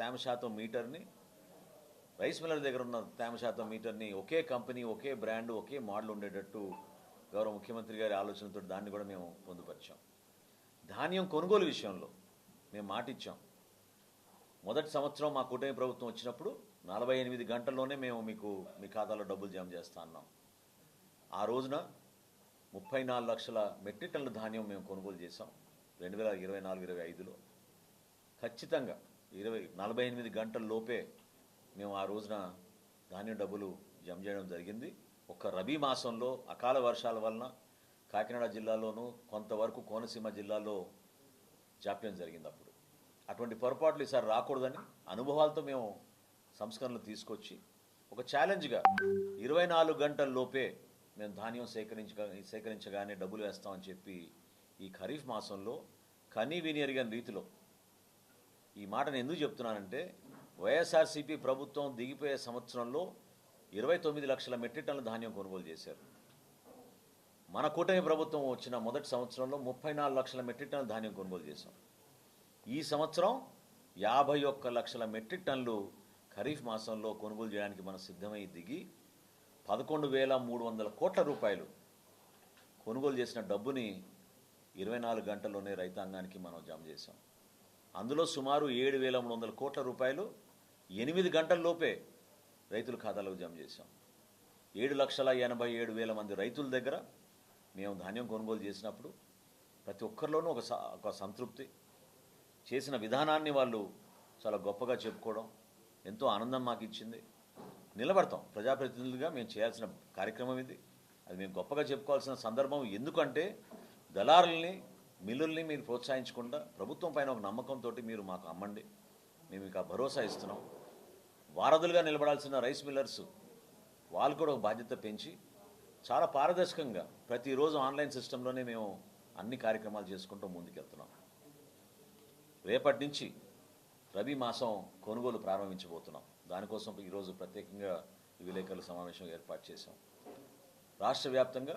తేమ శాతం మీటర్ని rice Miller దగ్గర ఉన్న తేమ శాతం మీటర్ని ఒకే కంపెనీ, ఒకే బ్రాండ్, ఒకే మోడల్ ఉండేటట్టు గౌరవ ముఖ్యమంత్రి గారి ఆలోచనతో దాన్ని కూడా మేము పొందుపరిచాం. ధాన్యం కొనుగోలు విషయంలో మేము మాటిచ్చాం. మొదటి సంవత్సరం మా కూటమి ప్రభుత్వం వచ్చినప్పుడు 48 గంటల్లోనే మేము మీ ఖాతాలో డబ్బులు జమ చేస్తా అన్నాం. ఆ రోజున 34 లక్షల మెట్రిక్ టన్నుల ధాన్యం మేము కొనుగోలు చేసాం 2024-25లో. ఖచ్చితంగా 48 గంటల లోపే మేము ఆ రోజున ధాన్యం డబ్బులు జమ చేయడం జరిగింది. ఒక్క రబీ మాసంలో అకాల వర్షాల వలన కాకినాడ జిల్లాలోనూ కొంతవరకు కోనసీమ జిల్లాలో జాప్యం జరిగింది. అప్పుడు అటువంటి పొరపాట్లు ఈసారి రాకూడదని అనుభవాలతో మేము సంస్కరణలు తీసుకొచ్చి ఒక ఛాలెంజ్గా 24 గంటల లోపే మేము ధాన్యం సేకరించగానే డబ్బులు వేస్తామని చెప్పి ఈ ఖరీఫ్ మాసంలో కనీ విని ఎరుగని రీతిలో ఈ మాటను ఎందుకు చెప్తున్నానంటే, వైఎస్ఆర్సీపీ ప్రభుత్వం దిగిపోయే సంవత్సరంలో 29 లక్షల మెట్రిక్ టన్నుల ధాన్యం కొనుగోలు చేశారు. మన కూటమి ప్రభుత్వం వచ్చిన మొదటి సంవత్సరంలో 34 లక్షల మెట్రిక్ టన్నుల ధాన్యం కొనుగోలు చేశాం. ఈ సంవత్సరం 51 లక్షల మెట్రిక్ టన్నులు ఖరీఫ్ మాసంలో కొనుగోలు చేయడానికి మనం సిద్ధమై దిగి 11,300 కోట్ల రూపాయలు కొనుగోలు చేసిన డబ్బుని 24 గంటల్లోనే రైతాంగానికి మనం జమ చేశాం. అందులో సుమారు 7,300 కోట్ల రూపాయలు 8 గంటల్లోపే రైతుల ఖాతాలోకి జమ చేశాం. 7,87,000 మంది రైతుల దగ్గర మేము ధాన్యం కొనుగోలు చేసినప్పుడు ప్రతి ఒక్కరిలోనూ ఒక సంతృప్తి, చేసిన విధానాన్ని వాళ్ళు చాలా గొప్పగా చెప్పుకోవడం ఎంతో ఆనందం మాకు ఇచ్చింది. నిలబడతాం, ప్రజాప్రతినిధులుగా మేము చేయాల్సిన కార్యక్రమం ఇది. అది మేము గొప్పగా చెప్పుకోవాల్సిన సందర్భం. ఎందుకంటే దళారుల్ని, మిల్లుల్ని మీరు ప్రోత్సహించకుండా ప్రభుత్వం పైన ఒక నమ్మకంతో మీరు మాకు అమ్మండి, మేము మీకు ఆ భరోసా ఇస్తున్నాం. వారధులుగా నిలబడాల్సిన రైస్ మిల్లర్స్ వాళ్ళు కూడా ఒక బాధ్యత పెంచి చాలా పారదర్శకంగా ప్రతిరోజు ఆన్లైన్ సిస్టంలోనే మేము అన్ని కార్యక్రమాలు చేసుకుంటూ ముందుకెళ్తున్నాం. రేపటి నుంచి రబీ మాసం కొనుగోలు ప్రారంభించబోతున్నాం. దానికోసం ఈరోజు ప్రత్యేకంగా విలేకరుల సమావేశం ఏర్పాటు చేశాం. రాష్ట్ర వ్యాప్తంగా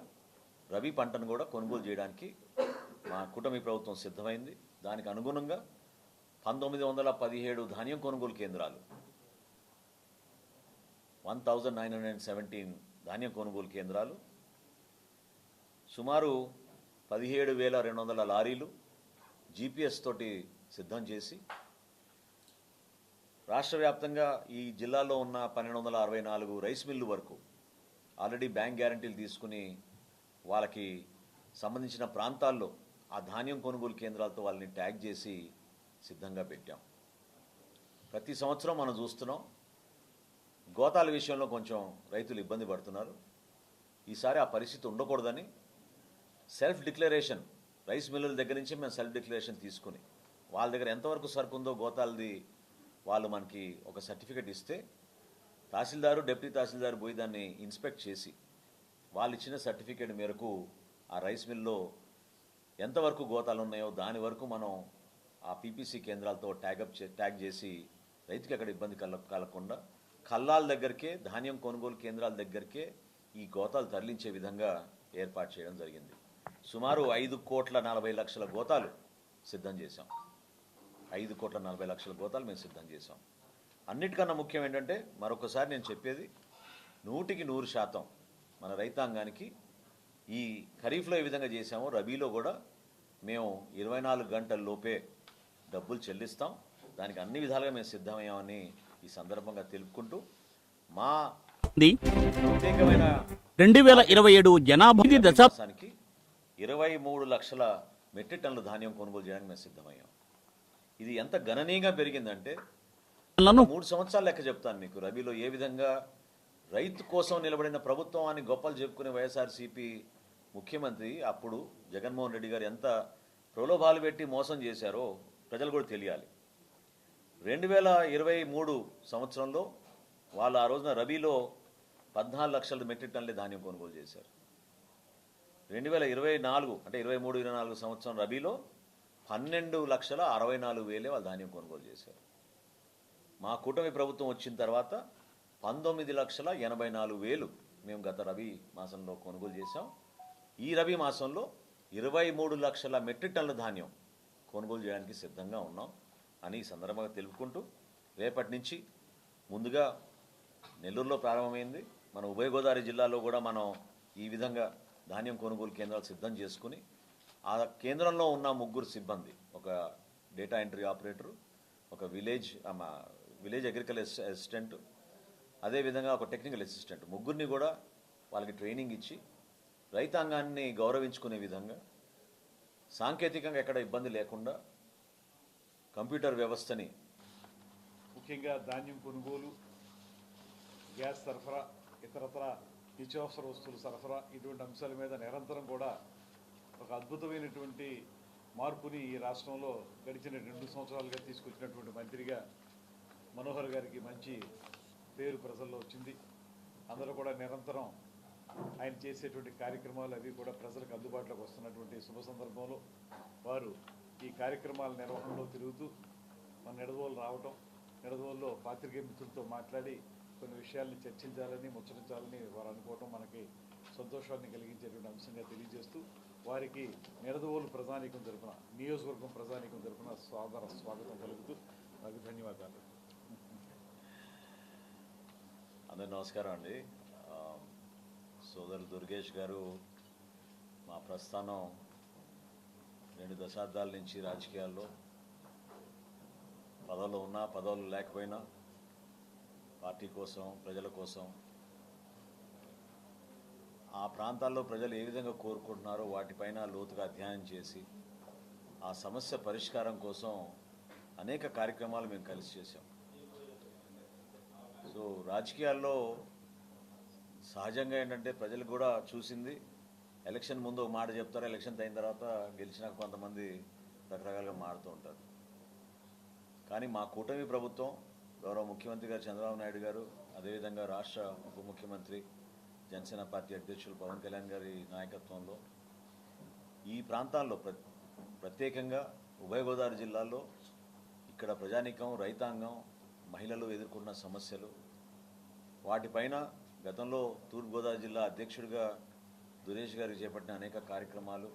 రబీ పంటను కూడా కొనుగోలు చేయడానికి మా కూటమి ప్రభుత్వం సిద్ధమైంది. దానికి అనుగుణంగా 1917 ధాన్యం కొనుగోలు కేంద్రాలు, 1917 ధాన్యం కొనుగోలు కేంద్రాలు, సుమారు 17,200 లారీలు జీపీఎస్ తోటి సిద్ధం చేసి రాష్ట్ర వ్యాప్తంగా ఈ జిల్లాలో ఉన్న 1264 రైస్ మిల్లు వరకు ఆల్రెడీ బ్యాంక్ గ్యారంటీలు తీసుకుని వాళ్ళకి సంబంధించిన ప్రాంతాల్లో ఆ ధాన్యం కొనుగోలు కేంద్రాలతో వాళ్ళని ట్యాగ్ చేసి సిద్ధంగా పెట్టాం. ప్రతి సంవత్సరం మనం చూస్తున్నాం గోతాల విషయంలో కొంచెం రైతులు ఇబ్బంది పడుతున్నారు. ఈసారి ఆ పరిస్థితి ఉండకూడదని సెల్ఫ్ డిక్లరేషన్, రైస్ మిల్లుల దగ్గర నుంచి మేము సెల్ఫ్ డిక్లరేషన్ తీసుకుని వాళ్ళ దగ్గర ఎంతవరకు సరుకు ఉందో గోతాలది వాళ్ళు మనకి ఒక సర్టిఫికెట్ ఇస్తే తహసీల్దారు, డిప్యూటీ తహసీల్దారు పోయి దాన్ని ఇన్స్పెక్ట్ చేసి వాళ్ళు ఇచ్చిన సర్టిఫికేట్ మేరకు ఆ రైస్ మిల్లో ఎంతవరకు గోతాలు ఉన్నాయో దాని వరకు మనం ఆ పీపీసీ కేంద్రాలతో ట్యాగ్ చేసి రైతుకి అక్కడ ఇబ్బంది కలగకుండా కల్లాల దగ్గరికే, ధాన్యం కొనుగోలు కేంద్రాల దగ్గరికే ఈ గోతాలు తరలించే విధంగా ఏర్పాటు చేయడం జరిగింది. సుమారు 5,40,00,000 గోతాలు సిద్ధం చేశాం. 5,40,00,000 గోతాలు మేము సిద్ధం చేశాం. అన్నిటికన్నా ముఖ్యం ఏంటంటే, మరొకసారి నేను చెప్పేది 100% మన రైతాంగానికి ఈ ఖరీఫ్లో ఏ విధంగా చేశామో రబీలో కూడా మేము 24 గంటల లోపే డబ్బులు చెల్లిస్తాం. దానికి అన్ని విధాలుగా మేము సిద్ధమయ్యామని ఈ సందర్భంగా తెలుపుకుంటూ మా ప్రత్యేకమైన 2027 జనాభా దశాబ్దానికి 23 లక్షల మెట్రిక్ టన్నుల ధాన్యం కొనుగోలు చేయడానికి మేము సిద్ధమయ్యాం. ఇది ఎంత గణనీయంగా పెరిగిందంటే 3 సంవత్సరాలు లెక్క చెప్తాను మీకు. రబీలో ఏ విధంగా రైతు కోసం నిలబడిన ప్రభుత్వం అని గొప్పలు చెప్పుకునే వైఎస్ఆర్సీపీ ముఖ్యమంత్రి అప్పుడు జగన్మోహన్ రెడ్డి గారు ఎంత ప్రలోభాలు పెట్టి మోసం చేశారో ప్రజలు కూడా తెలియాలి. 2023 సంవత్సరంలో వాళ్ళు ఆ రోజున రబీలో 14 లక్షల మెట్రిక్ టన్నుల ధాన్యం కొనుగోలు చేశారు. 2024 అంటే 23-24 సంవత్సరం రబీలో 12,64,000 వాళ్ళు ధాన్యం కొనుగోలు చేశారు. మా కూటమి ప్రభుత్వం వచ్చిన తర్వాత 19,84,000 మేము గత రబీ మాసంలో కొనుగోలు చేశాం. ఈ రబీ మాసంలో 23 లక్షల మెట్రిక్ టన్నుల ధాన్యం కొనుగోలు చేయడానికి సిద్ధంగా ఉన్నాం అని ఈ సందర్భంగా తెలుపుకుంటూ రేపటి నుంచి ముందుగా నెల్లూరులో ప్రారంభమైంది. మన ఉభయ గోదావరి జిల్లాలో కూడా మనం ఈ విధంగా ధాన్యం కొనుగోలు కేంద్రాలు సిద్ధం చేసుకుని ఆ కేంద్రంలో ఉన్న 3 సిబ్బంది, ఒక డేటా ఎంట్రీ ఆపరేటరు, ఒక విలేజ్ అగ్రికల్చర్ అసిస్టెంట్, అదేవిధంగా ఒక టెక్నికల్ అసిస్టెంట్, ముగ్గురిని కూడా వాళ్ళకి ట్రైనింగ్ ఇచ్చి రైతాంగాన్ని గౌరవించుకునే విధంగా సాంకేతికంగా ఎక్కడ ఇబ్బంది లేకుండా కంప్యూటర్ వ్యవస్థని ముఖ్యంగా ధాన్యం కొనుగోలు, గ్యాస్ సరఫరా, ఇతరత్ర నిత్యావసర వస్తువుల సరఫరా, ఇటువంటి అంశాల మీద నిరంతరం కూడా ఒక అద్భుతమైనటువంటి మార్పుని ఈ రాష్ట్రంలో గడిచిన 2 సంవత్సరాలుగా తీసుకొచ్చినటువంటి మంత్రిగా మనోహర్ గారికి మంచి పేరు ప్రజల్లో వచ్చింది. అందరూ కూడా నిరంతరం ఆయన చేసేటువంటి కార్యక్రమాలు అవి కూడా ప్రజలకు అందుబాటులోకి వస్తున్నటువంటి శుభ సందర్భంలో వారు ఈ కార్యక్రమాల నిర్వహణలో తిరుగుతూ మన నిడదవోలు రావటం, నిడదవోలులో పాత్రికేయ మిత్రులతో మాట్లాడి కొన్ని విషయాల్ని చర్చించాలని, ముచ్చరించాలని వారు అనుకోవటం మనకి సంతోషాన్ని కలిగించేటువంటి అంశంగా తెలియజేస్తూ వారికి నిడదవోలు ప్రజానీకం తరపున, నియోజకవర్గం ప్రజానీకం తరపున స్వాగతం కలుగుతూ నాకు ధన్యవాదాలు. అందరూ నమస్కారం అండి. సోదరులు దుర్గేష్ గారు మా ప్రస్థానం 2 దశాబ్దాల నుంచి రాజకీయాల్లో పదవులు ఉన్నా పదవులు లేకపోయినా పార్టీ కోసం, ప్రజల కోసం, ఆ ప్రాంతాల్లో ప్రజలు ఏ విధంగా కోరుకుంటున్నారో వాటిపైన లోతుగా అధ్యయనం చేసి ఆ సమస్య పరిష్కారం కోసం అనేక కార్యక్రమాలు మేము కలిసి చేశాం. సో రాజకీయాల్లో సహజంగా ఏంటంటే ప్రజలు కూడా చూసింది, ఎలక్షన్ ముందు ఒక మాట చెప్తారు, ఎలక్షన్ అయిన తర్వాత గెలిచినాక కొంతమంది రకరకాలుగా మారుతూ ఉంటారు. కానీ మా కూటమి ప్రభుత్వం, గౌరవ ముఖ్యమంత్రి గారు చంద్రబాబు నాయుడు గారు, అదేవిధంగా రాష్ట్ర ఉప ముఖ్యమంత్రి జనసేన పార్టీ అధ్యక్షులు పవన్ కళ్యాణ్ గారి నాయకత్వంలో ఈ ప్రాంతాల్లో ప్రత్యేకంగా ఉభయ గోదావరి జిల్లాల్లో ఇక్కడ ప్రజానీకం, రైతాంగం, మహిళలు ఎదుర్కొన్న సమస్యలు, వాటిపైన గతంలో తూర్పుగోదావరి జిల్లా అధ్యక్షుడిగా దురేష్ గారికి చేపట్టిన అనేక కార్యక్రమాలు,